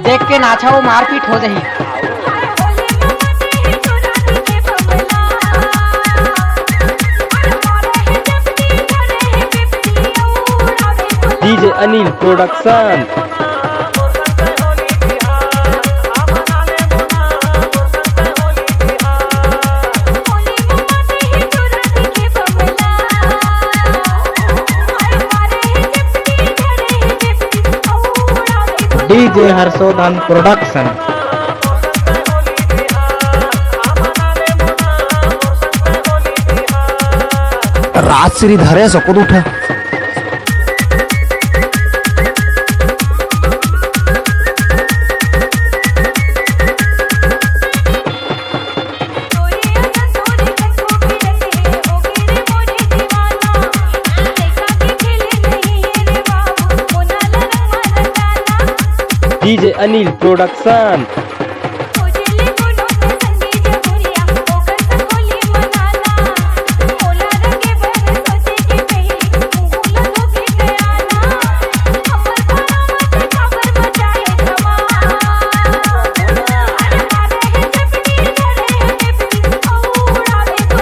देख के नाचा वो मारपीट हो जाही। DJ Anil production. DJ Harshodhan production. Rajshri धरे सकूद उठा डीजे अनिल प्रोडक्शन।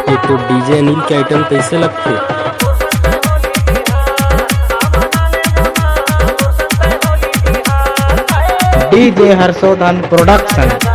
ये तो डीजे अनिल के आइटम कैसे लगते? DJ Harshodhan production.